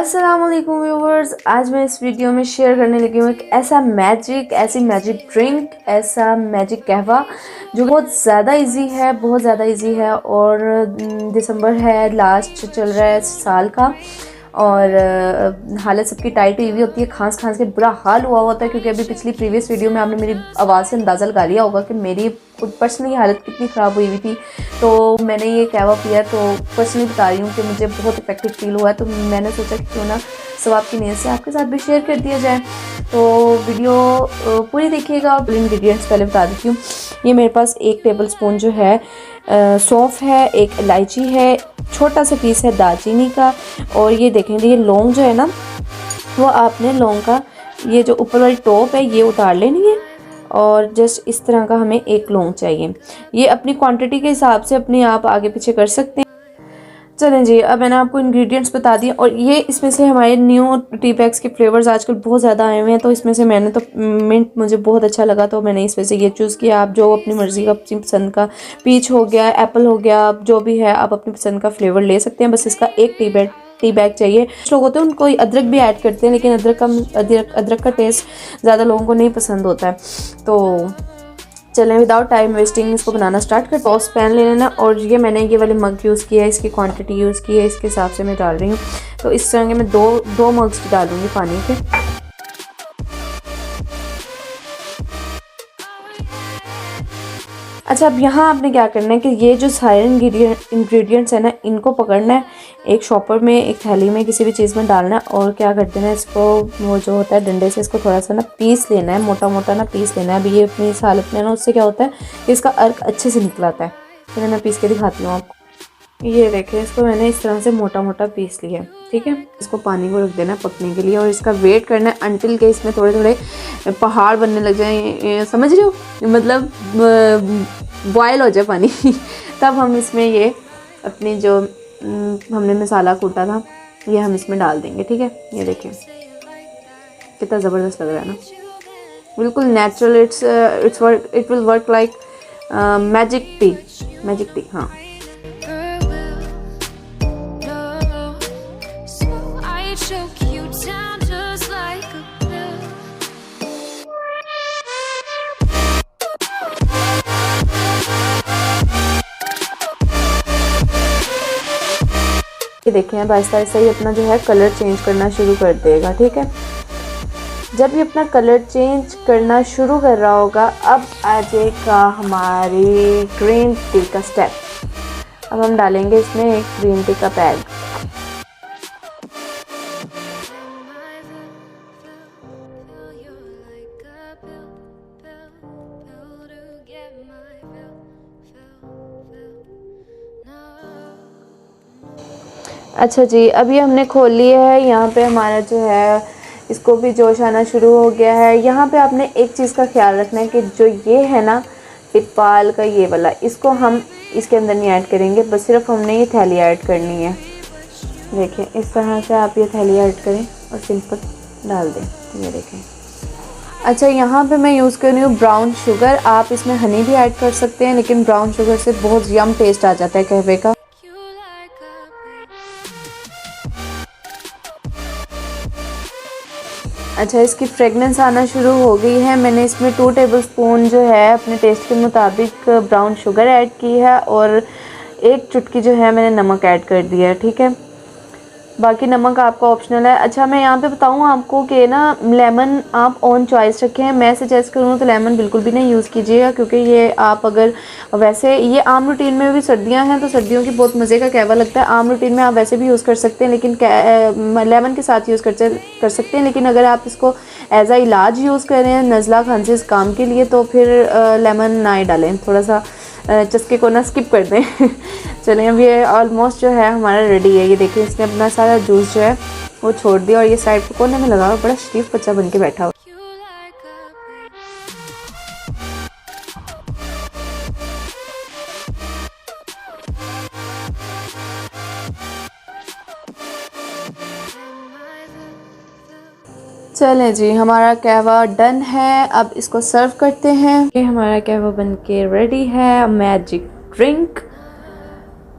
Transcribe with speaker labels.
Speaker 1: अस्सलाम वालेकुम व्यूवर्स, आज मैं इस वीडियो में शेयर करने लगी हूँ एक ऐसी मैजिक ड्रिंक, ऐसा मैजिक कहवा जो बहुत ज़्यादा इजी है और दिसंबर है, लास्ट चल रहा है साल का और हालत सबकी टाइट हुई होती है, खांस के बुरा हाल हुआ होता है क्योंकि अभी पिछली प्रीवियस वीडियो में आपने मेरी आवाज़ से अंदाज़ा लगा लिया होगा कि मेरी खुद पर्सनली हालत कितनी ख़राब हुई थी। तो मैंने ये कहवा पिया तो पर्सनली बता रही हूँ कि मुझे बहुत इफेक्टिव फील हुआ है, तो मैंने सोचा कि क्यों ना सवाब की नीयत से आपके साथ भी शेयर कर दिया जाए। तो वीडियो पूरी देखिएगा। इंग्रेडिएंट्स पहले बता देती हूँ। ये मेरे पास 1 टेबल स्पून जो है सौंफ है, 1 इलायची है, छोटा सा पीस है दालचीनी का, और ये देखेंगे ये लौंग जो है ना, वो आपने लौंग का ये जो ऊपर वाली टॉप है ये उतार लेनी है और जस्ट इस तरह का हमें 1 लौंग चाहिए। ये अपनी क्वांटिटी के हिसाब से अपने आप आगे पीछे कर सकते हैं। चलें जी, अब मैंने आपको इंग्रेडिएंट्स बता दिए और ये इसमें से हमारे न्यू टी बैग्स के फ्लेवर्स आजकल बहुत ज़्यादा आए हुए हैं, तो इसमें से मैंने तो मिंट मुझे बहुत अच्छा लगा तो मैंने इसमें से ये चूज़ किया। आप जो अपनी मर्ज़ी का, अपनी पसंद का, पीच हो गया, एप्पल हो गया, जो भी है आप अपनी पसंद का फ्लेवर ले सकते हैं। बस इसका 1 टी बैग चाहिए। कुछ लोग होते हैं उनको अदरक भी ऐड करते हैं, लेकिन अदरक का टेस्ट ज़्यादा लोगों को नहीं पसंद होता है। तो चलें विदाउट टाइम वेस्टिंग इसको बनाना स्टार्ट कर। सॉस पैन ले लेना और ये मैंने ये वाले मग यूज़ किया है, इसकी क्वांटिटी यूज़ की है, इसके हिसाब से मैं डाल रही हूँ। तो इस तरह के मैं दो मग्स डालूँगी पानी के। अच्छा, अब यहाँ आपने क्या करना है कि ये जो सारे इंग्रेडिएंट्स है ना, इनको पकड़ना है, एक शॉपर में, एक थैली में, किसी भी चीज़ में डालना है और क्या कर देना है, इसको वो जो होता है डंडे से इसको थोड़ा सा ना पीस लेना है, मोटा ना पीस लेना है। अभी ये अपनी इस हालत में ना, उससे क्या होता है कि इसका अर्क अच्छे से निकल आता है। फिर मैं पीस के दिखाती हूँ आपको। ये देखें, इसको मैंने इस तरह से मोटा पीस लिया है, ठीक है। इसको पानी को रख देना है पकने के लिए और इसका वेट करना है अंटिल के इसमें थोड़े पहाड़ बनने लग जाए, समझ रहे हो, मतलब बॉयल हो जाए पानी तब हम इसमें ये अपनी जो हमने मसाला कूटा था ये हम इसमें डाल देंगे, ठीक है। ये देखिए कितना ज़बरदस्त लग रहा है ना, बिल्कुल natural. It will work like magic T. हाँ, ये देखें अब आहिस्ता आहिस्ता ही अपना जो है कलर चेंज करना शुरू कर देगा, ठीक है। जब ये अपना कलर चेंज करना शुरू कर रहा होगा, अब आ जाएगा हमारी ग्रीन टी का स्टेप। अब हम डालेंगे इसमें एक ग्रीन टी का पैक। अच्छा जी, अब ये हमने खोल लिया है। यहाँ पे हमारा जो है इसको भी जोश आना शुरू हो गया है। यहाँ पे आपने एक चीज़ का ख्याल रखना है कि जो ये है ना टिपाल का ये वाला, इसको हम इसके अंदर नहीं ऐड करेंगे, बस सिर्फ हमने ये थैली ऐड करनी है। देखें इस तरह से आप ये थैली ऐड करें और सिंपल डाल दें। ये देखें। अच्छा, यहाँ पे मैं यूज़ कर रही हूँ ब्राउन शुगर। आप इसमें हनी भी ऐड कर सकते हैं, लेकिन ब्राउन शुगर से बहुत यम टेस्ट आ जाता है कहवे का। अच्छा, इसकी फ्रेगनेंस आना शुरू हो गई है। मैंने इसमें 2 टेबल स्पून जो है अपने टेस्ट के मुताबिक ब्राउन शुगर ऐड की है और 1 चुटकी जो है मैंने नमक ऐड कर दिया है, ठीक है। बाकी नमक आपका ऑप्शनल है। अच्छा, मैं यहाँ पे बताऊँ आपको कि ना लेमन आप ऑन चॉइस रखें। मैं सजेस्ट करूँ तो लेमन बिल्कुल भी नहीं यूज़ कीजिएगा, क्योंकि ये आप अगर वैसे ये आम रूटीन में भी सर्दियाँ हैं तो सर्दियों की बहुत मज़े का कहवा लगता है। आम रूटीन में आप वैसे भी यूज़ कर सकते हैं, लेकिन लेमन के साथ यूज़ कर सकते हैं। लेकिन अगर आप इसको एज आ इलाज यूज़ कर रहे हैं नज़ला खांसी काम के लिए, तो फिर लेमन ना ही डालें, थोड़ा सा चस्के को ना स्किप कर दें चलें, अब ये ऑलमोस्ट जो है हमारा रेडी है। ये देखिए, इसने अपना सारा जूस जो है वो छोड़ दिया और ये साइड पे कोने में लगा हुआ बड़ा शरीफ बच्चा बन के बैठा हुआ। चलें जी, हमारा कहवा डन है। अब इसको सर्व करते हैं। ये हमारा कहवा बन के रेडी है, मैजिक ड्रिंक।